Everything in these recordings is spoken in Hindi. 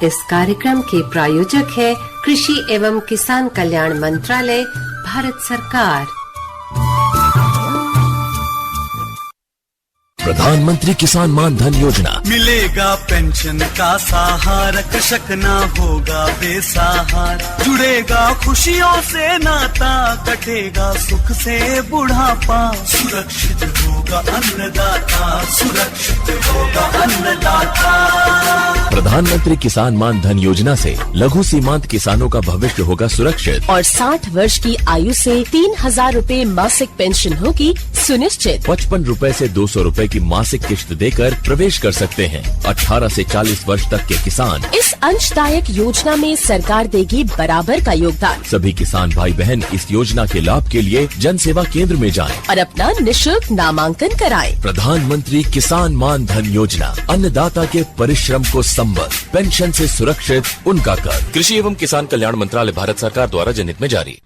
इस कार्यक्रम के प्रायोजक है कृषि एवं किसान कल्याण मंत्रालय, भारत सरकार। प्रधानमंत्री किसान मान धन योजना। मिलेगा पेंशन का सहारा, कृषक ना होगा बेसहारा। जुड़ेगा खुशियों से नाता, कटेगा सुख से बुढ़ापा। सुरक्षित होगा अन्नदाता, सुरक्षित होगा अन्नदाता। प्रधानमंत्री किसान मान धन योजना से लघु सीमांत किसानों का भविष्य होगा सुरक्षित और 60 वर्ष की आयु से 3,000 रूपए मासिक पेंशन होगी सुनिश्चित। 55 रूपए से 200 रूपए की मासिक किश्त देकर प्रवेश कर सकते हैं 18 से 40 वर्ष तक के किसान। इस अंशदायक योजना में सरकार देगी बराबर का योगदान। सभी किसान भाई बहन इस योजना के लाभ के लिए जन सेवा केंद्र में जाएं और अपना निःशुल्क नामांकन कराएं। प्रधानमंत्री किसान मान धन योजना, अन्नदाता के परिश्रम को संबल, पेंशन से सुरक्षित उनका कर। कृषि एवं किसान कल्याण मंत्रालय, भारत सरकार द्वारा जनहित में जारी।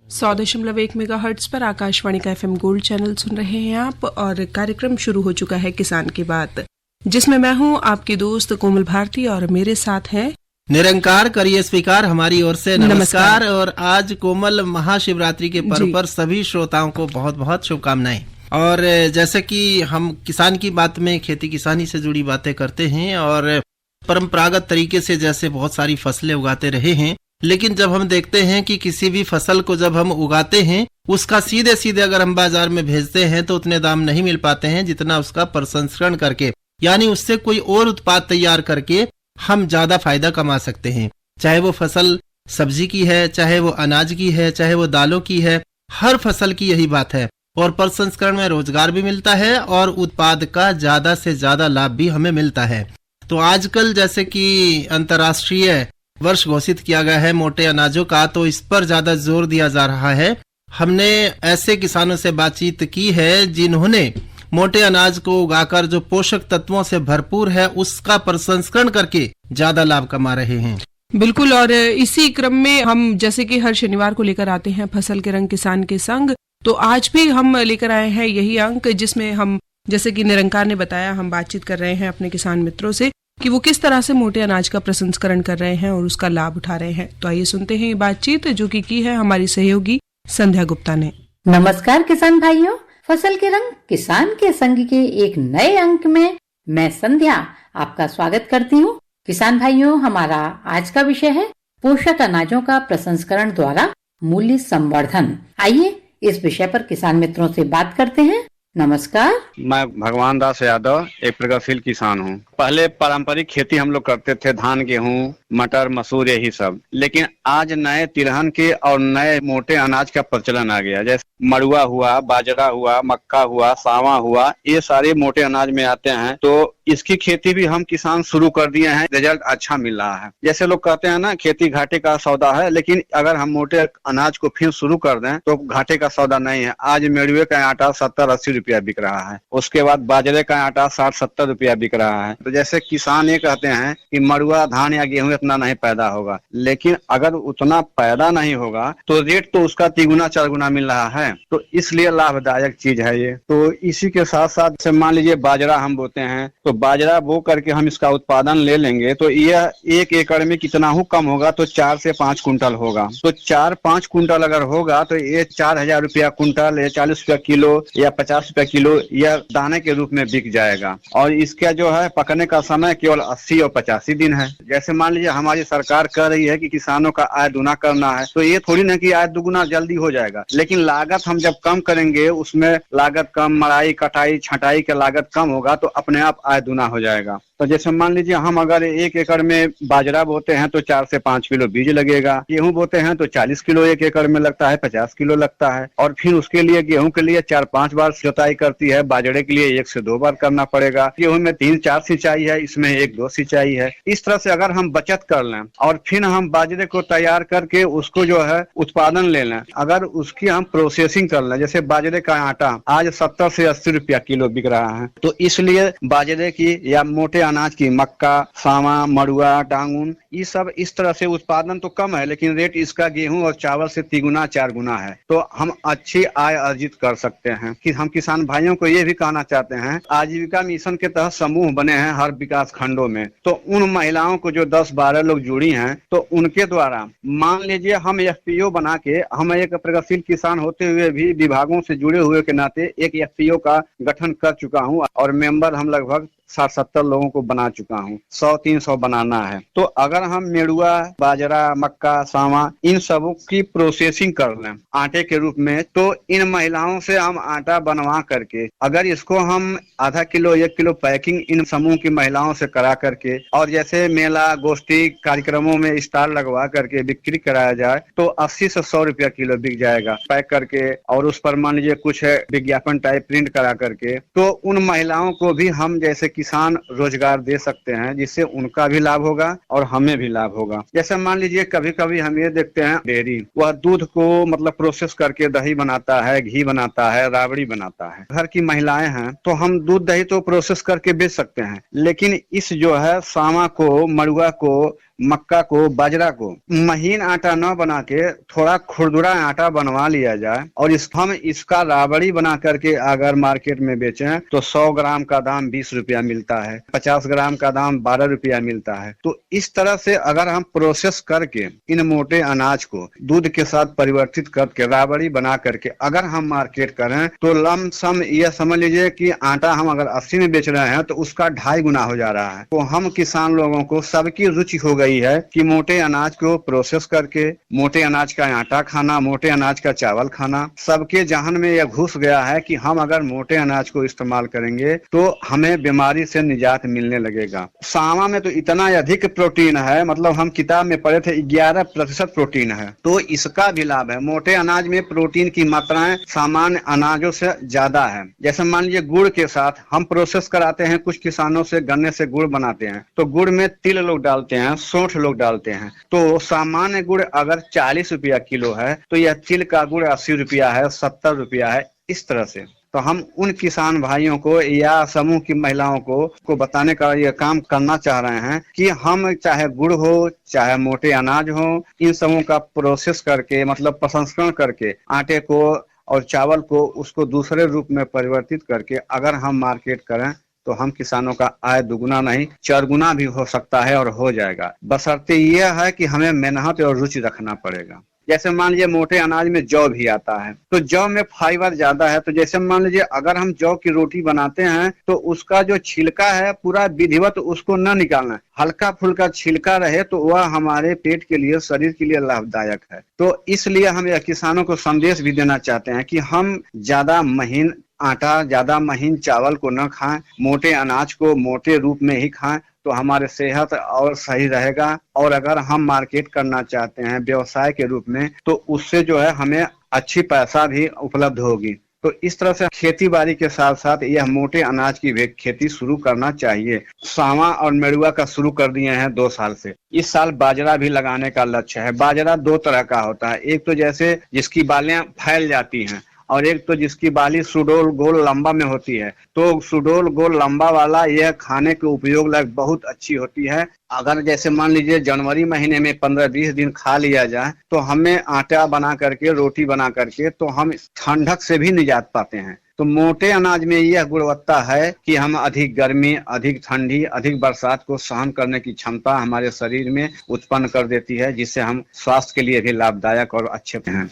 100.1 मेगाहर्ट्ज पर आकाशवाणी का FM गोल्ड चैनल सुन रहे हैं आप और कार्यक्रम शुरू हो चुका है किसान की बात, जिसमें मैं हूं आपकी दोस्त कोमल भारती और मेरे साथ हैं निरंकार। करिए स्वीकार हमारी ओर से नमस्कार। और आज कोमल महाशिवरात्रि के पर्व पर सभी श्रोताओं को बहुत बहुत शुभकामनाएं। और जैसे कि हम किसान की बात में खेती किसानी से जुड़ी बातें करते हैं और परंपरागत तरीके से जैसे बहुत सारी फसलें उगाते रहे हैं, लेकिन जब हम देखते हैं कि किसी भी फसल को जब हम उगाते हैं उसका सीधे सीधे अगर हम बाजार में भेजते हैं तो उतने दाम नहीं मिल पाते हैं जितना उसका प्रसंस्करण करके, यानी उससे कोई और उत्पाद तैयार करके हम ज्यादा फायदा कमा सकते हैं। चाहे वो फसल सब्जी की है, चाहे वो अनाज की है, चाहे वो दालों की है, हर फसल की यही बात है। और प्रसंस्करण में रोजगार भी मिलता है और उत्पाद का ज्यादा से ज्यादा लाभ भी हमें मिलता है। तो आजकल जैसे कि अंतर्राष्ट्रीय वर्ष घोषित किया गया है मोटे अनाजों का, तो इस पर ज्यादा जोर दिया जा रहा है। हमने ऐसे किसानों से बातचीत की है जिन्होंने मोटे अनाज को उगाकर जो पोषक तत्वों से भरपूर है उसका प्रसंस्करण करके ज्यादा लाभ कमा रहे हैं। बिल्कुल। और इसी क्रम में हम जैसे कि हर शनिवार को लेकर आते हैं फसल के रंग किसान के संग, तो आज भी हम लेकर आए हैं यही अंक जिसमें हम, जैसे कि निरंकार ने बताया, हम बातचीत कर रहे हैं अपने किसान मित्रों से कि वो किस तरह से मोटे अनाज का प्रसंस्करण कर रहे हैं और उसका लाभ उठा रहे हैं। तो आइए सुनते हैं ये बातचीत जो की है हमारी सहयोगी संध्या गुप्ता ने। नमस्कार किसान भाइयों, फसल के रंग किसान के संग के एक नए अंक में मैं संध्या आपका स्वागत करती हूँ। किसान भाइयों, हमारा आज का विषय है पोषक अनाजों का प्रसंस्करण द्वारा मूल्य संवर्धन। आइए इस विषय पर किसान मित्रों से बात करते हैं। नमस्कार, मैं भगवान दास यादव एक प्रगतिशील किसान हूँ। पहले पारंपरिक खेती हम लोग करते थे, धान, गेहूँ, मटर, मसूर, यही सब। लेकिन आज नए तिलहन के और नए मोटे अनाज का प्रचलन आ गया, जैसे मड़ुआ हुआ, बाजरा हुआ, मक्का हुआ, सावा हुआ, ये सारे मोटे अनाज में आते हैं। तो इसकी खेती भी हम किसान शुरू कर दिए हैं, रिजल्ट अच्छा मिल रहा है। जैसे लोग कहते हैं ना, खेती घाटे का सौदा है, लेकिन अगर हम मोटे अनाज को फिर शुरू कर दें तो घाटे का सौदा नहीं है। आज मेड़ुए का आटा 70-80 रुपया बिक रहा है, उसके बाद बाजरे का आटा 60-70 रुपया बिक रहा है। तो जैसे किसान ये कहते हैं कि मड़ुआ, धान या गेहूं इतना नहीं पैदा होगा, लेकिन अगर उतना पैदा नहीं होगा तो रेट तो उसका 3 4 गुना मिल रहा है। तो इसलिए लाभदायक चीज है ये। तो इसी के साथ साथ मान लीजिए बाजरा हम बोते हैं, तो बाजरा बो करके हम इसका उत्पादन ले लेंगे तो यह 1 एकड़ में कितना हो कम होगा तो 4 से 5 कुंटल होगा। तो 4-5 कुंटल अगर होगा तो ये 4,000 रुपया कुंटल या 40 रुपया किलो या 50 रुपया किलो यह दाने के रूप में बिक जाएगा। और इसका जो है पकने का समय केवल 80 और 85 दिन है। जैसे मान लीजिए हमारी सरकार कह रही है कि किसानों का आय दुगुना करना है, तो ये थोड़ी ना कि आय दुगुना जल्दी हो जाएगा, लेकिन लागत हम जब कम करेंगे, उसमें लागत कम, मड़ाई, कटाई, छटाई का लागत कम होगा तो अपने आप आय दुगुना हो जाएगा। तो जैसे मान लीजिए हम अगर 1 एकड़ में बाजरा बोते हैं तो 4 से 5 किलो बीज लगेगा, गेहूं बोते हैं तो 40 किलो 1 एकड़ में लगता है, 50 किलो लगता है। और फिर उसके लिए गेहूं के लिए 4-5 बार जोताई करती है, बाजरे के लिए 1 से 2 बार करना पड़ेगा। गेहूं में 3-4 सिंचाई है, इसमें 1-2 सिंचाई है। इस तरह से अगर हम बचत कर लें और फिर हम बाजरे को तैयार करके उसको जो है उत्पादन ले लें, अगर उसकी हम प्रोसेसिंग कर लें, जैसे बाजरे का आटा आज 70 से 80 रुपया किलो बिक रहा है, तो इसलिए बाजरे की या मोटे अनाज की मक्का, सावा, मड़ुआ, टांगुन, ये सब इस तरह से उत्पादन तो कम है, लेकिन रेट इसका गेहूं और चावल से 3 गुना 4 गुना है। तो हम अच्छी आय अर्जित कर सकते हैं। कि हम किसान भाइयों को ये भी कहना चाहते हैं, आजीविका मिशन के तहत समूह बने हैं हर विकास खंडों में, तो उन महिलाओं को जो 10-12 लोग जुड़ी हैं, तो उनके द्वारा मान लीजिए हम FPO बना के, हम एक प्रगतिशील किसान होते हुए भी विभागों से जुड़े हुए के नाते एक FPO का गठन कर चुका हूँ और मेंबर हम लगभग 60-70 लोगों को बना चुका हूँ। 100-300 बनाना है। तो अगर हम मेड़ुआ, बाजरा, मक्का, सावा इन सबों की प्रोसेसिंग कर लें आटे के रूप में, तो इन महिलाओं से हम आटा बनवा करके अगर इसको हम आधा किलो 1 किलो पैकिंग इन समूह की महिलाओं से करा करके और जैसे मेला गोष्ठी कार्यक्रमों में स्टॉल लगवा करके बिक्री कराया जाए तो 80 से 100 रुपया किलो बिक जाएगा पैक करके, और उस पर मान लीजिए कुछ विज्ञापन टाइप प्रिंट करा करके, तो उन महिलाओं को भी हम जैसे किसान रोजगार दे सकते हैं, जिससे उनका भी लाभ होगा और हमें भी लाभ होगा। जैसे मान लीजिए कभी कभी हम ये देखते हैं डेयरी, वह दूध को मतलब प्रोसेस करके दही बनाता है, घी बनाता है, राबड़ी बनाता है। घर की महिलाएं हैं तो हम दूध दही तो प्रोसेस करके बेच सकते हैं, लेकिन इस जो है सावा को, मड़ुआ को, मक्का को, बाजरा को महीन आटा न बना के थोड़ा खुरदुरा आटा बनवा लिया जाए और हम इसका राबड़ी बना करके अगर मार्केट में बेचें तो 100 ग्राम का दाम 20 रुपया मिलता है, 50 ग्राम का दाम 12 रुपया मिलता है। तो इस तरह से अगर हम प्रोसेस करके इन मोटे अनाज को दूध के साथ परिवर्तित करके राबड़ी बना करके अगर हम मार्केट करें तो लमसम यह समझ लीजिए कि आटा हम अगर 80 में बेच रहे हैं तो उसका 2.5 गुना हो जा रहा है। तो हम किसान लोगों को सबकी रुचि हो गई है कि मोटे अनाज को प्रोसेस करके मोटे अनाज का आटा खाना, मोटे अनाज का चावल खाना। सबके जहन में यह घुस गया है कि हम अगर मोटे अनाज को इस्तेमाल करेंगे तो हमें बीमारी से निजात मिलने लगेगा। सावा में तो इतना अधिक प्रोटीन है, मतलब हम किताब में पढ़े थे 11% प्रोटीन है, तो इसका भी लाभ है। मोटे अनाज में प्रोटीन की मात्राएं सामान्य अनाजों से ज्यादा है। जैसे मान लीजिए गुड़ के साथ हम प्रोसेस कराते हैं, कुछ किसानों से गन्ने से गुड़ बनाते हैं, तो गुड़ में तिल लोग डालते हैं, 60 लोग डालते हैं। तो सामान्य गुड़ अगर 40 रुपया किलो है तो यह तिल का गुड़ 80 रुपया है, 70 रुपया है। इस तरह से तो हम उन किसान भाइयों को या समूह की महिलाओं को बताने का ये काम करना चाह रहे हैं कि हम चाहे गुड़ हो चाहे मोटे अनाज हो, इन समूह का प्रोसेस करके मतलब प्रसंस्करण करके आटे को और चावल को उसको दूसरे रूप में परिवर्तित करके अगर हम मार्केट करें तो हम किसानों का आय दुगुना नहीं 4 गुना भी हो सकता है और हो जाएगा। बशर्ते यह है कि हमें मेहनत और रुचि रखना पड़ेगा। जैसे मान लीजिए मोटे अनाज में जौ भी आता है, तो जौ में फाइबर ज्यादा है। तो जैसे मान लीजिए अगर हम जौ की रोटी बनाते हैं तो उसका जो छिलका है पूरा विधिवत उसको न निकालना है, हल्का फुल्का छिलका रहे तो वह हमारे पेट के लिए, शरीर के लिए लाभदायक है। तो इसलिए हम यह किसानों को संदेश भी देना चाहते हैं कि हम ज्यादा महीन आटा, ज्यादा महीन चावल को न खाएं, मोटे अनाज को मोटे रूप में ही खाएं तो हमारे सेहत और सही रहेगा। और अगर हम मार्केट करना चाहते हैं व्यवसाय के रूप में तो उससे जो है हमें अच्छी पैसा भी उपलब्ध होगी। तो इस तरह से खेती बाड़ी के साथ साथ यह मोटे अनाज की भी खेती शुरू करना चाहिए। सावा और मेड़ुआ का शुरू कर दिए हैं 2 साल से। इस साल बाजरा भी लगाने का लक्ष्य है। बाजरा 2 तरह का होता है, एक तो जैसे जिसकी बालें फैल जाती हैं और एक तो जिसकी बाली सुडोल गोल लंबा में होती है। तो सुडोल गोल लंबा वाला यह खाने के उपयोग लायक बहुत अच्छी होती है। अगर जैसे मान लीजिए जनवरी महीने में 15-20 दिन खा लिया जाए तो हमें आटा बना करके, रोटी बना करके तो हम ठंडक से भी निजात पाते हैं। तो मोटे अनाज में यह गुणवत्ता है कि हम अधिक गर्मी, अधिक ठंडी, अधिक बरसात को सहन करने की क्षमता हमारे शरीर में उत्पन्न कर देती है, जिससे हम स्वास्थ्य के लिए भी लाभदायक और अच्छे हैं।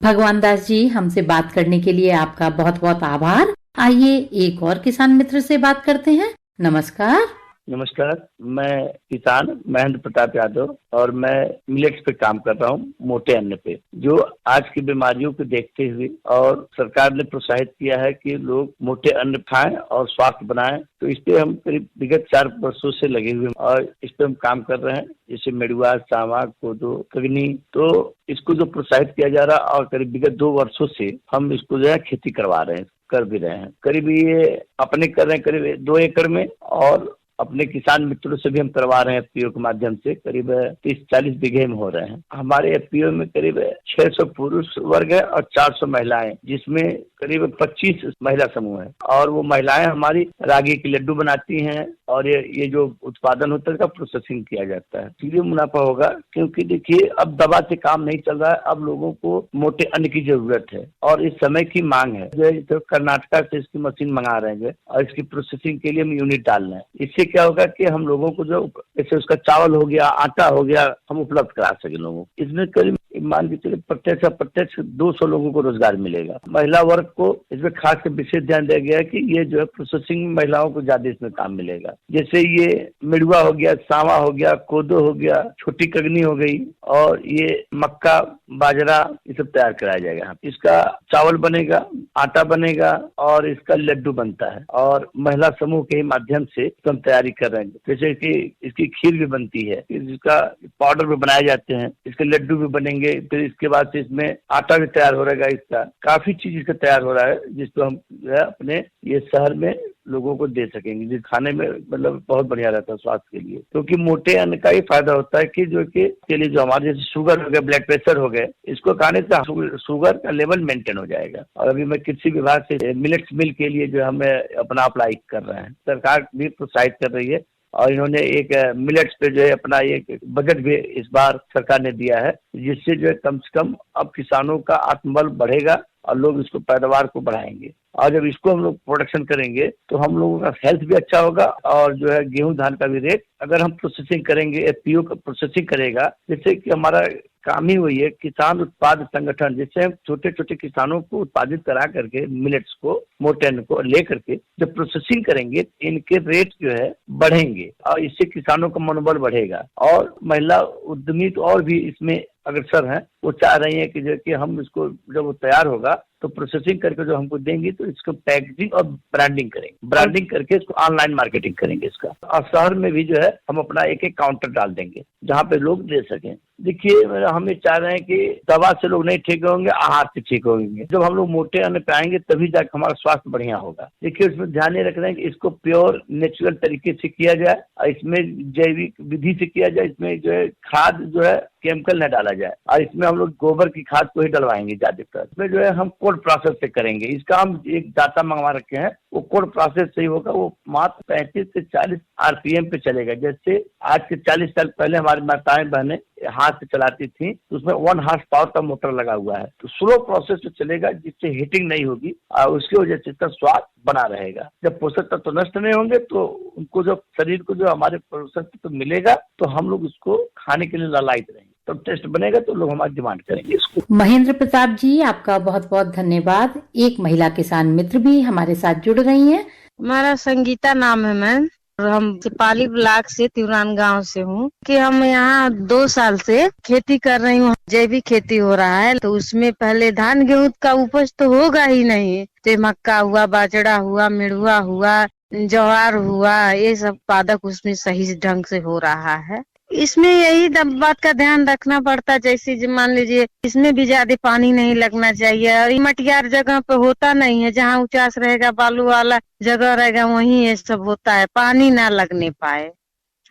भगवान दास जी, हमसे बात करने के लिए आपका बहुत बहुत आभार। आइए एक और किसान मित्र से बात करते हैं। नमस्कार। नमस्कार, मैं किसान महेंद्र प्रताप यादव और मैं मिलेट्स पे काम कर रहा हूँ, मोटे अन्न पे। जो आज की बीमारियों को देखते हुए और सरकार ने प्रोत्साहित किया है कि लोग मोटे अन्न खाएं और स्वास्थ्य बनाएं, तो इस पे हम करीब विगत 4 वर्षों से लगे हुए हैं और इस पे हम काम कर रहे हैं। जैसे मेड़ुआ, सावा, कोदो, कगनी, तो इसको जो प्रोत्साहित किया जा रहा है और करीब विगत 2 वर्षों से हम इसको जो है खेती करवा रहे हैं, कर भी रहे हैं। करीब ये अपने कर रहे हैं करीब 2 एकड़ में और अपने किसान मित्रों से भी हम करवा रहे हैं एफपीओ के माध्यम से। करीब 30-40 बीघे में हो रहे हैं। हमारे एफपीओ में करीब 600 पुरुष वर्ग है और 400 महिलाएं, जिसमें करीब 25 महिला समूह है। और वो महिलाएं हमारी रागी के लड्डू बनाती हैं, और ये जो उत्पादन होता है इसका प्रोसेसिंग किया जाता है, इसलिए मुनाफा होगा। क्योंकि देखिए अब दवा से काम नहीं चल रहा है, अब लोगों को मोटे अन्न की जरूरत है और इस समय की मांग है। जो है तो कर्नाटक से इसकी मशीन मंगा रहे हैं और इसकी प्रोसेसिंग के लिए हम यूनिट डाल रहे हैं। इससे क्या होगा कि हम लोगों को जो जैसे उसका चावल हो गया, आटा हो गया, हम उपलब्ध करा सके लोगों को। इसमें करीब मान के चले प्रत्यक्ष 200 लोगों को रोजगार मिलेगा। महिला वर्ग को इसमें खास से विशेष ध्यान दिया गया है कि ये जो है प्रोसेसिंग में महिलाओं को ज्यादा इसमें काम मिलेगा। जैसे ये मिड़ुआ हो गया, सांवा हो गया, कोदो हो गया, छोटी कगनी हो गई और ये मक्का, बाजरा, ये सब तैयार कराया जाएगा। इसका चावल बनेगा, आटा बनेगा और इसका लड्डू बनता है और महिला समूह के माध्यम से हम तैयारी कर रहे हैं। जैसे कि इसकी खीर भी बनती है, इसका पाउडर भी बनाए जाते हैं, इसके लड्डू भी बनेंगे। फिर इसके बाद से इसमें आटा भी तैयार हो रहेगा। इसका काफी चीज इसका तैयार हो रहा है जिसको हम जो है अपने ये शहर में लोगों को दे सकेंगे, जिस खाने में मतलब बहुत बढ़िया रहता है स्वास्थ्य के लिए। क्योंकि मोटे अन्न का ये फायदा होता है कि जो कि के लिए जो हमारे जैसे शुगर हो गया, ब्लड प्रेशर हो गए, इसको खाने से शुगर का लेवल मेंटेन हो जाएगा। और अभी मैं कृषि विभाग से मिलेट्स मिल के लिए जो हमें अपना अप्लाई कर रहे हैं, सरकार भी प्रोत्साहित कर रही है और इन्होंने एक मिलेट्स पे जो है अपना एक बजट भी इस बार सरकार ने दिया है, जिससे जो है कम से कम अब किसानों का आत्मबल बढ़ेगा और लोग इसको पैदावार को बढ़ाएंगे। और जब इसको हम लोग प्रोडक्शन करेंगे तो हम लोगों का हेल्थ भी अच्छा होगा और जो है गेहूं धान का भी रेट अगर हम प्रोसेसिंग करेंगे, एफपीओ का प्रोसेसिंग करेगा, जैसे कि हमारा काम ही हुई है किसान उत्पाद संगठन, जिससे हम छोटे छोटे किसानों को उत्पादित करा करके मिलेट्स को, मोटे अन्न को ले करके जब प्रोसेसिंग करेंगे इनके रेट जो है बढ़ेंगे और इससे किसानों का मनोबल बढ़ेगा। और महिला उद्यमी तो और भी इसमें अग्रसर हैं, वो चाह रही है कि जो कि हम इसको जब वो तैयार होगा तो प्रोसेसिंग करके जो हमको देंगी तो इसको पैकेजिंग और ब्रांडिंग करेंगे, ब्रांडिंग करके इसको ऑनलाइन मार्केटिंग करेंगे इसका। और शहर में भी जो है हम अपना एक एक काउंटर डाल देंगे जहाँ पे लोग ले सकें। देखिए हम ये चाह रहे हैं कि दवा से लोग नहीं ठीक होंगे, आहार से ठीक होंगे। जब हम लोग मोटे अन्न पे आएंगे तभी जाकर हमारा स्वास्थ्य बढ़िया होगा। देखिए उसमें ध्यान ये रख रहे हैं कि इसको प्योर नेचुरल तरीके से किया जाए और इसमें जैविक विधि से किया जाए। इसमें जो है खाद जो है केमिकल न डाला जाए और इसमें हम लोग गोबर की खाद को ही डलवाएंगे ज्यादातर। इसमें जो है हम कोल्ड प्रोसेस से करेंगे। इसका हम एक डाटा मंगवा रखे हैं, वो कोल्ड प्रोसेस से ही होगा। वो मात्र 35 से 40 RPM पे चलेगा। जैसे आज से 40 साल पहले हमारी माताएं बहनें हाथ से चलाती थी तो उसमें 1 हॉर्स पावर का मोटर लगा हुआ है, तो स्लो प्रोसेस से चलेगा जिससे हीटिंग नहीं होगी और उसकी वजह से इसका स्वाद बना रहेगा। जब पोषक तत्व तो नष्ट नहीं होंगे तो उनको जो शरीर को जो हमारे पोषक तत्व मिलेगा तो हम लोग उसको खाने के लिए लालायित रहेंगे। तो टेस्ट बनेगा तो लोग हमारी डिमांड करेंगे इसको। महेंद्र प्रताप जी, आपका बहुत बहुत धन्यवाद। एक महिला किसान मित्र भी हमारे साथ जुड़ रही हैं। हमारा संगीता नाम है मैम और हम सिपाली ब्लॉक से तिवरान गांव से हूँ कि हम यहाँ 2 साल से खेती कर रही हूँ। जैविक खेती हो रहा है तो उसमें पहले धान गेहूं का उपज तो होगा ही नहीं। तो मक्का हुआ, बाजरा हुआ, मिड़ुआ हुआ, ज्वार हुआ, ये सब उत्पादक उसमें सही ढंग से हो रहा है। इसमें यही बात का ध्यान रखना पड़ता है, जैसे मान लीजिए इसमें भी ज्यादा पानी नहीं लगना चाहिए और मटियार जगह पे होता नहीं है। जहाँ ऊंचास रहेगा, बालू वाला जगह रहेगा, वहीं ये सब होता है, पानी ना लगने पाए।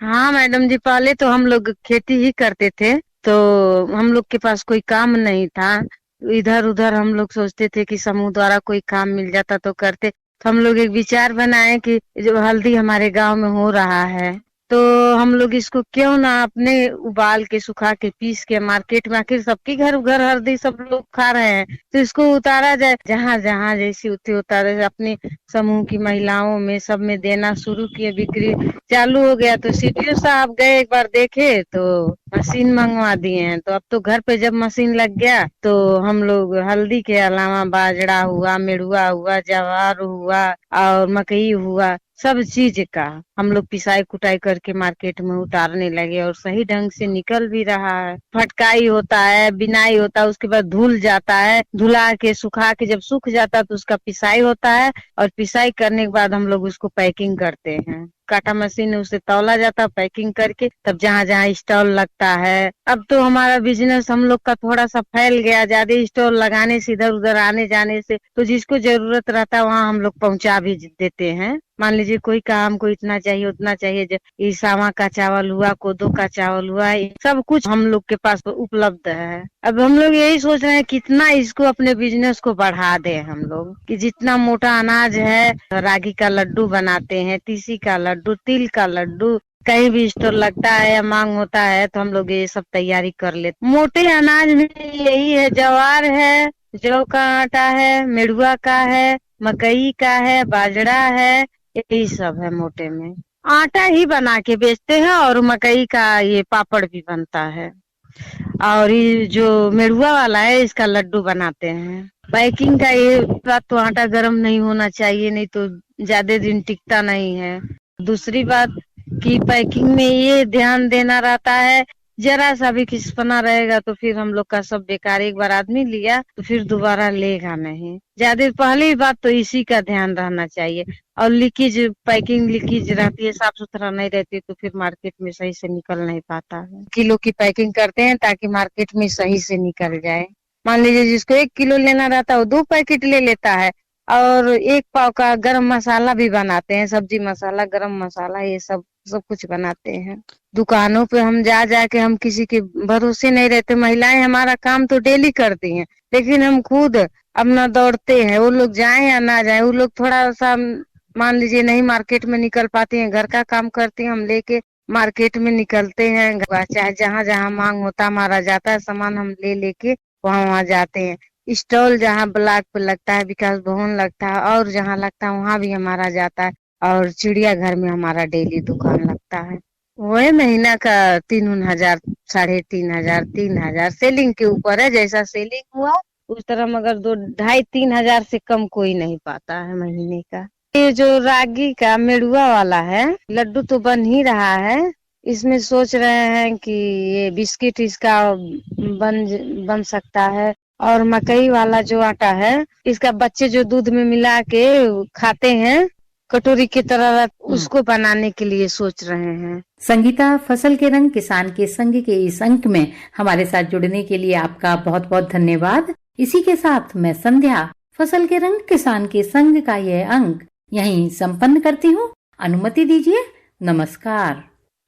हाँ मैडम जी, पहले तो हम लोग खेती ही करते थे तो हम लोग के पास कोई काम नहीं था। इधर उधर हम लोग सोचते थे कि समूह द्वारा कोई काम मिल जाता तो करते। तो हम लोग एक विचार बनाए कि जो हल्दी हमारे गांव में हो रहा है तो हम लोग इसको क्यों ना अपने उबाल के, सुखा के, पीस के मार्केट में, आखिर सबके घर घर हल्दी सब लोग खा रहे हैं तो इसको उतारा जाए। जहाँ जहाँ जैसी उतनी उतारे, अपने समूह की महिलाओं में सब में देना शुरू किए, बिक्री चालू हो गया। तो सीडीओ साहब गए, एक बार देखे तो मशीन मंगवा दिए हैं। तो अब तो घर पे जब मशीन लग गया तो हम लोग हल्दी के अलावा बाजरा हुआ, मिड़ुआ हुआ, ज्वार हुआ और मकई हुआ, सब चीज का हम लोग पिसाई कुटाई करके मार्केट में उतारने लगे और सही ढंग से निकल भी रहा है। फटकाई होता है, बिनाई होता है, उसके बाद धुल जाता है, धुला के सुखा के जब सूख जाता है तो उसका पिसाई होता है और पिसाई करने के बाद हम लोग उसको पैकिंग करते हैं। काटा मशीन है, उसे तौला जाता है, पैकिंग करके तब जहाँ जहाँ स्टॉल लगता है। अब तो हमारा बिजनेस हम लोग का थोड़ा सा फैल गया, ज्यादा स्टॉल लगाने से, इधर उधर आने जाने से, तो जिसको जरूरत रहता है वहाँ हम लोग पहुँचा भी देते हैं। मान लीजिए कोई काम को इतना चाहिए उतना चाहिए, ये सावा का चावल हुआ, कोदो का चावल हुआ, सब कुछ हम लोग के पास उपलब्ध है। अब हम लोग यही सोच रहे हैं कितना इसको अपने बिजनेस को बढ़ा दे हम लोग, कि जितना मोटा अनाज है, रागी का लड्डू बनाते हैं, तीसी का लड्डू, तिल का लड्डू, कहीं भी स्टोर लगता है या मांग होता है तो हम लोग ये सब तैयारी कर लेते। मोटे अनाज में यही है, ज्वार है, जौ का आटा है, मेड़ुआ का है, मकई का है, बाजरा है, यही सब है। मोटे में आटा ही बना के बेचते हैं और मकई का ये पापड़ भी बनता है, और ये जो मेड़ुआ वाला है इसका लड्डू बनाते हैं। पैकिंग का ये बात तो आटा गर्म नहीं होना चाहिए, नहीं तो ज्यादा दिन टिकता नहीं है। दूसरी बात कि पैकिंग में ये ध्यान देना रहता है, जरा सा भी खिसपना रहेगा तो फिर हम लोग का सब बेकार। एक बार आदमी लिया तो फिर दोबारा लेगा नहीं। ज्यादा पहली बात तो इसी का ध्यान रहना चाहिए। और लीकेज, पैकिंग लीकेज रहती है, साफ सुथरा नहीं रहती तो फिर मार्केट में सही से निकल नहीं पाता है। किलो की पैकिंग करते हैं ताकि मार्केट में सही से निकल जाए। मान लीजिए जिसको 1 किलो लेना रहता है वो 2 पैकेट ले लेता है। और 1 पाव का गरम मसाला भी बनाते हैं, सब्जी मसाला, गरम मसाला, ये सब कुछ बनाते हैं। दुकानों पे हम जा के हम किसी के भरोसे नहीं रहते। महिलाएं हमारा काम तो डेली करती हैं, लेकिन हम खुद अपना दौड़ते हैं। वो लोग जाएं या ना जाएं, वो लोग थोड़ा सा मान लीजिए नहीं मार्केट में निकल पाती हैं, घर का काम करती हैं, हम लेके मार्केट में निकलते हैं। चाहे जहाँ जहाँ मांग होता हमारा जाता है सामान, हम लेके वहाँ जाते हैं। स्टॉल जहाँ ब्लॉक पे लगता है, विकास भवन लगता है, और जहाँ लगता है वहाँ भी हमारा जाता है। और चिड़ियाघर में हमारा डेली दुकान लगता है। वही महीना का 3,000, 3,500, 3,000 सेलिंग के ऊपर है। जैसा सेलिंग हुआ उस तरह, मगर 2,500-3,000 से कम कोई नहीं पाता है महीने का। ये जो रागी का मेड़ुआ वाला है लड्डू तो बन ही रहा है। इसमें सोच रहे हैं कि ये बिस्किट इसका बन सकता है। और मकई वाला जो आटा है, इसका बच्चे जो दूध में मिला के खाते हैं कटोरी की तरह, उसको बनाने के लिए सोच रहे हैं। संगीता, फसल के रंग किसान के संग के इस अंक में हमारे साथ जुड़ने के लिए आपका बहुत बहुत धन्यवाद। इसी के साथ मैं संध्या फसल के रंग किसान के संग का यह अंक यहीं संपन्न करती हूँ। अनुमति दीजिए, नमस्कार।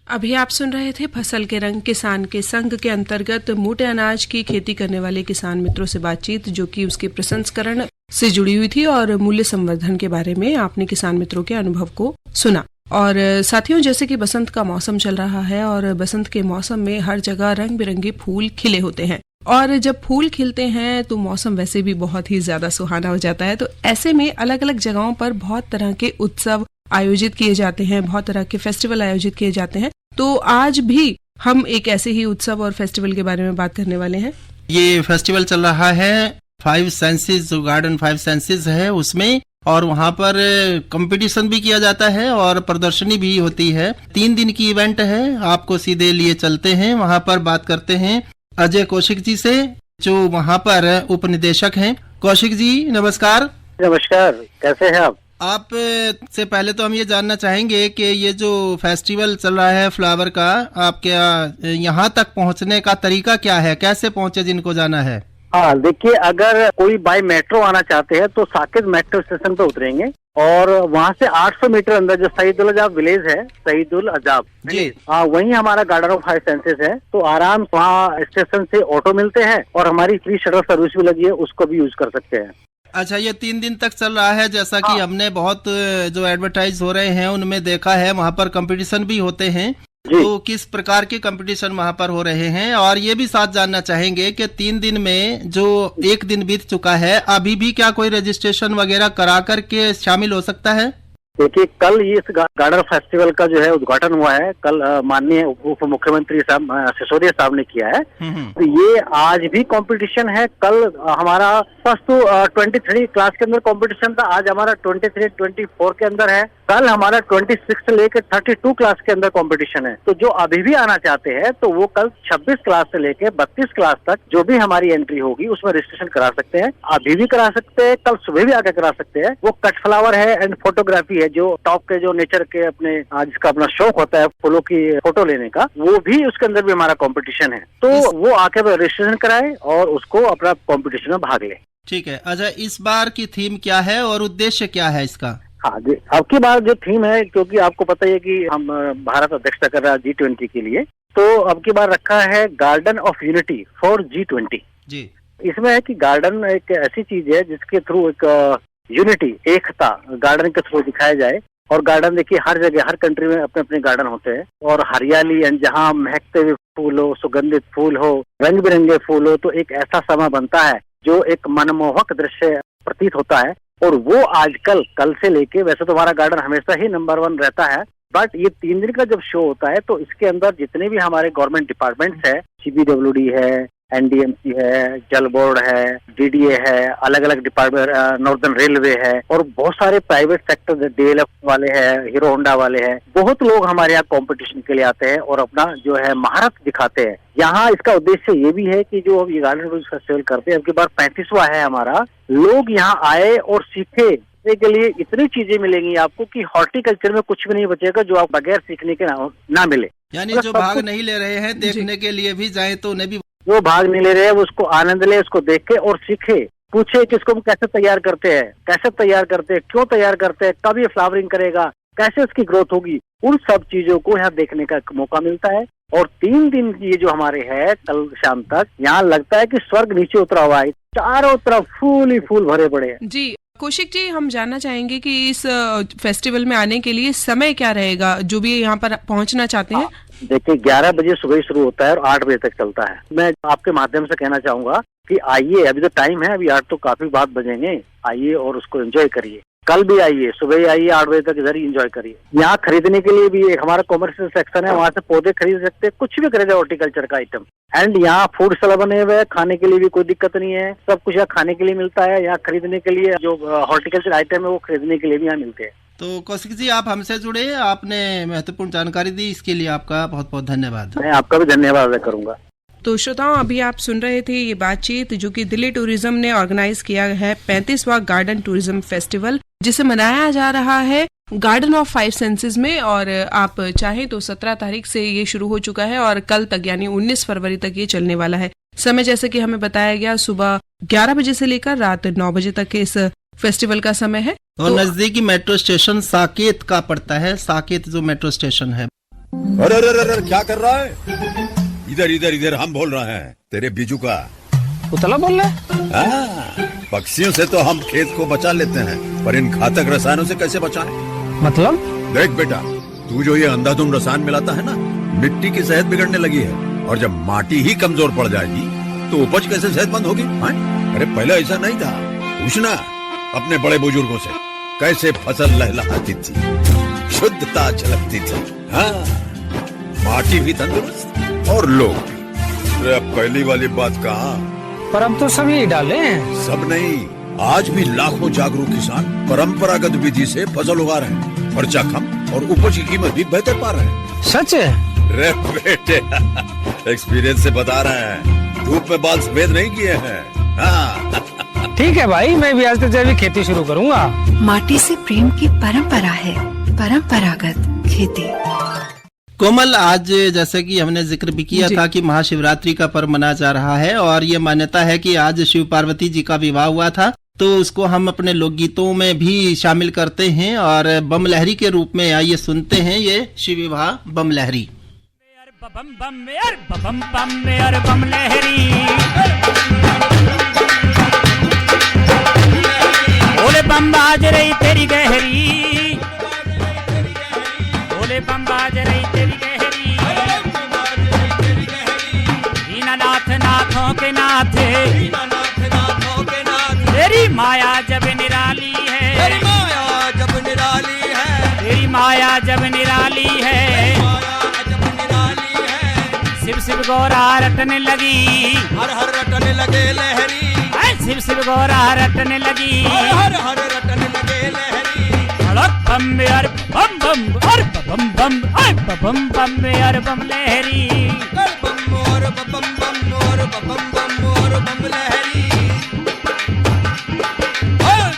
अभी आप सुन रहे थे फसल के रंग किसान के संग के अंतर्गत मोटे अनाज की खेती करने वाले किसान मित्रों से बातचीत, जो कि उसके प्रसंस्करण से जुड़ी हुई थी, और मूल्य संवर्धन के बारे में आपने किसान मित्रों के अनुभव को सुना। और साथियों, जैसे कि बसंत का मौसम चल रहा है और बसंत के मौसम में हर जगह रंग बिरंगे फूल खिले होते हैं, और जब फूल खिलते हैं तो मौसम वैसे भी बहुत ही ज्यादा सुहाना हो जाता है। तो ऐसे में अलग अलग जगहों पर बहुत तरह के उत्सव आयोजित किए जाते हैं, बहुत तरह के फेस्टिवल आयोजित किए जाते हैं। तो आज भी हम एक ऐसे ही उत्सव और फेस्टिवल के बारे में बात करने वाले हैं। ये फेस्टिवल चल रहा है 5 सेंसेस, जो गार्डन 5 सेंसेस है उसमें, और वहाँ पर कंपटीशन भी किया जाता है और प्रदर्शनी भी होती है। 3 दिन की इवेंट है। आपको सीधे लिए चलते हैं, वहाँ पर बात करते हैं अजय कौशिक जी से, जो वहाँ पर उपनिदेशक हैं। कौशिक जी नमस्कार। नमस्कार, कैसे हैं आप से पहले तो हम ये जानना चाहेंगे कि ये जो फेस्टिवल चल रहा है फ्लावर का, आपके यहाँ तक पहुँचने का तरीका क्या है, कैसे पहुँचे जिनको जाना है? हाँ, देखिए, अगर कोई बाय मेट्रो आना चाहते हैं तो साकेत मेट्रो स्टेशन पे उतरेंगे, और वहाँ से 800 मीटर अंदर जो शहीदुल अजाब विलेज है, शहीदुल अजाब जी, वहीं हमारा गार्डन ऑफ 5 सेंसेस है। तो आराम वहाँ स्टेशन से ऑटो मिलते हैं, और हमारी फ्री शटल सर्विस भी लगी है, उसको भी यूज कर सकते हैं। अच्छा, ये 3 दिन तक चल रहा है, जैसा कि हमने बहुत जो एडवर्टाइज हो रहे हैं उनमें देखा है, वहाँ पर कंपटीशन भी होते हैं। तो किस प्रकार के कंपटीशन वहाँ पर हो रहे हैं? और ये भी साथ जानना चाहेंगे कि 3 दिन में जो 1 दिन बीत चुका है, अभी भी क्या कोई रजिस्ट्रेशन वगैरह करा करके शामिल हो सकता है? देखिए, कल ये इस गार्डन फेस्टिवल का जो है उद्घाटन हुआ है। कल माननीय उप मुख्यमंत्री साहब सिसोदिया साहब ने किया है। तो ये आज भी कंपटीशन है। कल हमारा फर्स्ट तो 23 क्लास के अंदर कंपटीशन था, आज हमारा 23, 24 के अंदर है। कल हमारा 26 से लेकर 32 क्लास के अंदर कंपटीशन है। तो जो अभी भी आना चाहते हैं तो वो कल 26 क्लास से लेकर 32 क्लास तक जो भी हमारी एंट्री होगी उसमें रजिस्ट्रेशन करा सकते हैं। अभी भी करा सकते हैं, कल सुबह भी आकर करा सकते हैं। वो कट फ्लावर है एंड फोटोग्राफी है, जो टॉप के जो नेचर के अपने जिसका अपना शौक होता है फूलों की फोटो लेने का, वो भी उसके अंदर भी हमारा कंपटीशन है। तो वो आके रजिस्ट्रेशन कराए और उसको अपना कंपटीशन में भाग ले। ठीक है। अच्छा, इस बार की थीम क्या है और उद्देश्य क्या है इसका? हाँ जी, अब की बार जो थीम है, क्योंकि आपको पता ही है कि हम भारत अध्यक्षता कर रहा है G20 के लिए, तो अब की बार रखा है garden of unity for G20 जी। इसमें है कि गार्डन एक ऐसी चीज है जिसके थ्रू एक यूनिटी, एकता गार्डन के थ्रू दिखाया जाए। और गार्डन देखिए हर जगह, हर कंट्री में अपने अपने गार्डन होते हैं, और हरियाली एंड जहाँ महकते हुए फूल हो, सुगंधित फूल हो, रंग बिरंगे फूल हो, तो एक ऐसा समय बनता है जो एक मनमोहक दृश्य प्रतीत होता है। और वो आजकल कल से लेके, वैसे तो हमारा गार्डन हमेशा ही नंबर 1 रहता है, बट ये 3 दिन का जब शो होता है तो इसके अंदर जितने भी हमारे गवर्नमेंट डिपार्टमेंट्स है, CPWD है, NDMC है, जल बोर्ड है, DDA है, अलग अलग डिपार्टमेंट, नॉर्दर्न रेलवे है, और बहुत सारे प्राइवेट सेक्टर, DLF वाले हैं, हीरो होंडा वाले हैं, बहुत लोग हमारे यहाँ कंपटीशन के लिए आते हैं और अपना जो है महारत दिखाते हैं। यहाँ इसका उद्देश्य ये भी है कि जो अब ये गार्डन टूरिज्म फेस्टिवल करते हैं, अब की बार 35वां है हमारा, लोग यहाँ आए और सीखे के लिए इतनी चीजें मिलेंगी आपको कि हॉर्टिकल्चर में कुछ भी नहीं बचेगा जो आप बगैर सीखने के ना मिले। यानी जो भाग नहीं ले रहे हैं, देखने के लिए भी जाए तो उन्हें भी, जो भाग नहीं ले रहे हैं वो उसको आनंद ले, उसको देख के और सीखे, पूछे कि इसको हम कैसे तैयार करते हैं, क्यों तैयार करते हैं, कब ये फ्लावरिंग करेगा, कैसे उसकी ग्रोथ होगी, उन सब चीजों को यहाँ देखने का मौका मिलता है। और 3 दिन ये जो हमारे है कल शाम तक, यहाँ लगता है कि स्वर्ग नीचे उतरा हुआ है, चारों तरफ फूल ही फूल भरे पड़े हैं। जी कौशिक जी, हम जानना चाहेंगे कि इस फेस्टिवल में आने के लिए समय क्या रहेगा, जो भी यहाँ पर पहुँचना चाहते हैं? देखिए 11 बजे सुबह शुरू होता है और 8 बजे तक चलता है। मैं आपके माध्यम से कहना चाहूंगा कि आइए, अभी तो टाइम है, अभी 8 तो काफी बाद बजेंगे, आइए और उसको एंजॉय करिए। कल भी आइए, सुबह ही आइए, 8 बजे तक इधर ही एंजॉय करिए। यहाँ खरीदने के लिए भी एक हमारा कॉमर्शियल सेक्शन है, वहाँ से पौधे खरीद सकते हैं, कुछ भी खरीदे हॉर्टिकल्चर का आइटम। एंड यहाँ फूड स्टॉल बने हुए हैं, खाने के लिए भी कोई दिक्कत नहीं है, सब कुछ यहाँ खाने के लिए मिलता है। यहाँ खरीदने के लिए जो हॉर्टिकल्चर आइटम है वो खरीदने के लिए भी यहाँ मिलते हैं। तो कौशिक जी, आप हमसे जुड़े, आपने महत्वपूर्ण जानकारी दी, इसके लिए आपका बहुत बहुत धन्यवाद। मैं आपका भी धन्यवाद अदा करूंगा। तो श्रोताओं, अभी आप सुन रहे थे ये बातचीत जो कि दिल्ली टूरिज्म ने ऑर्गेनाइज किया है 35वां गार्डन टूरिज्म फेस्टिवल, जिसे मनाया जा रहा है गार्डन ऑफ 5 सेंसेस में। और आप चाहें तो 17 तारीख से ये शुरू हो चुका है और कल तक यानी 19 फरवरी तक ये चलने वाला है। समय जैसे कि हमें बताया गया सुबह 11 बजे से लेकर रात 9 बजे तक इस फेस्टिवल का समय है। और नजदीकी मेट्रो स्टेशन साकेत का पड़ता है, साकेत जो मेट्रो स्टेशन है। अरे अरे अरे क्या कर रहा है? इधर इधर इधर हम बोल रहे हैं, तेरे बीजू का पुतला बोल रहा है। पक्षियों से तो हम खेत को बचा लेते हैं, पर इन घातक रसायनों से कैसे बचाएं? मतलब? देख बेटा, तू जो ये अंधाधुंध रसायन मिलाता है ना, मिट्टी की सेहत बिगड़ने लगी है, और जब माटी ही कमजोर पड़ जाएगी तो उपज कैसे सेहतमंद होगी? अरे पहले ऐसा नहीं था, पूछना अपने बड़े बुजुर्गों से, कैसे फसल लहलहाती थी, शुद्धता झलकती थी, हाँ, माटी भी तंदुरुस्त और लोग भी। अब पहली वाली बात कहाँ? पर अब तो सभी डाले हैं। सब नहीं, आज भी लाखों जागरूक किसान परंपरागत विधि से फसल उगा रहे हैं, खर्चा कम और उपज की कीमत भी बेहतर पा रहे हैं। सच है? रे बेटे, एक्सपीरियंस से बता रहे हैं, धूप में बाल सफेद नहीं किए हैं। हाँ। ठीक है भाई, मैं भी आज से जैविक खेती शुरू करूंगा। माटी से प्रेम की परंपरा है, परंपरागत खेती। कोमल, आज जैसे कि हमने जिक्र भी किया था कि महाशिवरात्रि का पर्व मनाया जा रहा है, और ये मान्यता है कि आज शिव पार्वती जी का विवाह हुआ था, तो उसको हम अपने लोकगीतों में भी शामिल करते हैं और बम लहरी के रूप में आइए सुनते हैं ये शिव विवाह बम लहरी। बम बम बम बम बम लहरी, बोले बम बाज रही तेरी गहरी, बोले बम बाज रही तेरी गहरी, दीनानाथ नाथों के नाथ, तेरी माया जब निराली है, तेरी माया जब निराली है, तेरी माया जब निराली है, शिव शिव गौरा रटने लगी, हर हर रटने लगे लहरी, शिव शिव गौरा रटने लगी, हर हर रटने लगे लहरी, धड़क बम यार बम बम और बम बम बम बम यार बम लहरी, बम और बम बम और बम बम और बम लहरी।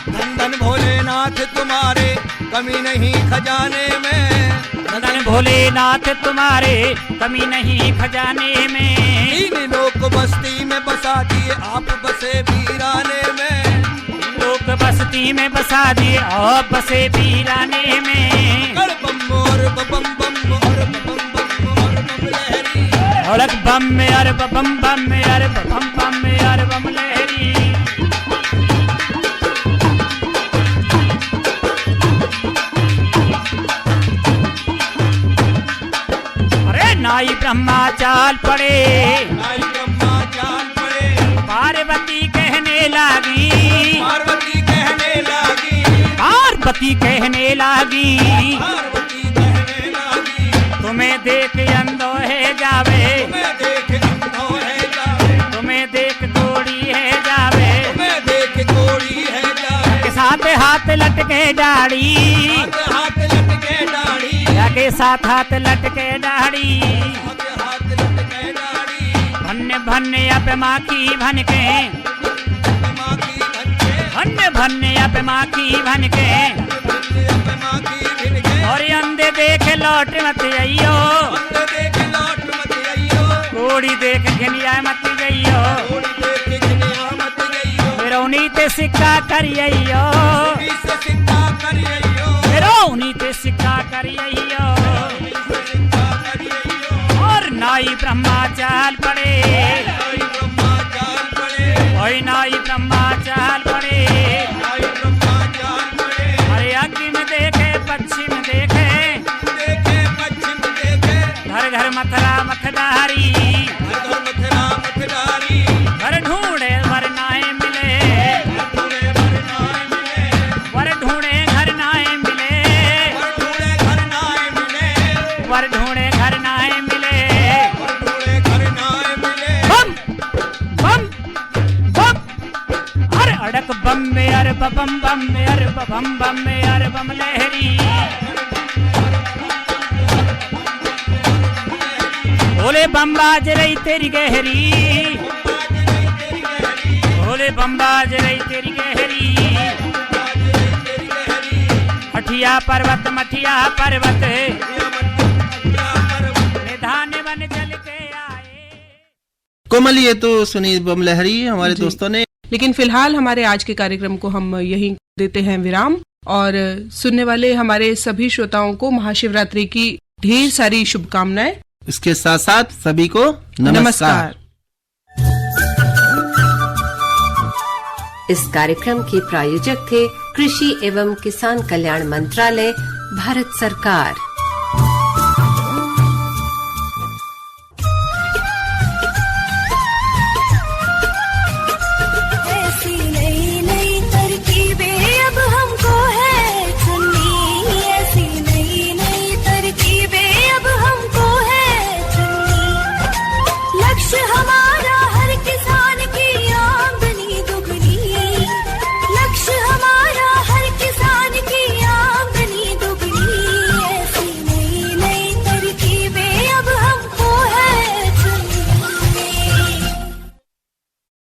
धन धन भोलेनाथ तुम्हारे कमी नहीं खजाने में, धन भोलेनाथ तुम्हारे कमी नहीं खजाने में, तीन लोक बस्ती में बसा दिए आप बसे वीराने में, लोक बस धरती में बसा दिए और बसे वीराने में। अड़क बम में अर बम बम में अर बम बम में अर बम लहरी। अरे नाई ब्रह्मा चाल पड़े, पार्वती कहने लागी, पार्वती कहने लागी, तुम्हें देख अंधो है जावे, तुम्हें देख कोड़ी है जावे, के साथ हाथ लटके दाढ़ी, के साथ हाथ लटके दाढ़ी। भन्ने भन्ने अब माखी भन के, भन्ने भन्ने अब माखी भन के, और अंधे देख लौट मत आइयो, कोड़ी देख घनिया मत गइयो, फिरौनी ते सिक्का करियो, फिरौनी ते सिक्का करियो। और नाई ब्रह्मा चाल पड़े, ओए नाई ब्रह्मा चाल पड़े, अरे अग्नि में देखे पश्चिम देखे, घर घर मथुरा मथदारी, घर ढूंढे वर नाए मिले, वर ढूंढे घर नाए मिले, वर ढूंढे घर नाए मिले। बम बम बम अरे अड़क बम में अर बम बम में अर बम बम में अर बम लहरी। बोले बम बाज रही तेरी गहरी, बोले बम बाज रही तेरी गहरी। मठिया पर्वत निधान बन चल के आए। कोमल, ये तो सुनी बम लहरी हमारे दोस्तों ने। लेकिन फिलहाल हमारे आज के कार्यक्रम को हम यहीं देते हैं विराम, और सुनने वाले हमारे सभी श्रोताओं को महाशिवरात्रि की ढेर सारी शुभकामनाएं। इसके साथ साथ सभी को नमस्कार। इस कार्यक्रम के प्रायोजक थे कृषि एवं किसान कल्याण मंत्रालय, भारत सरकार।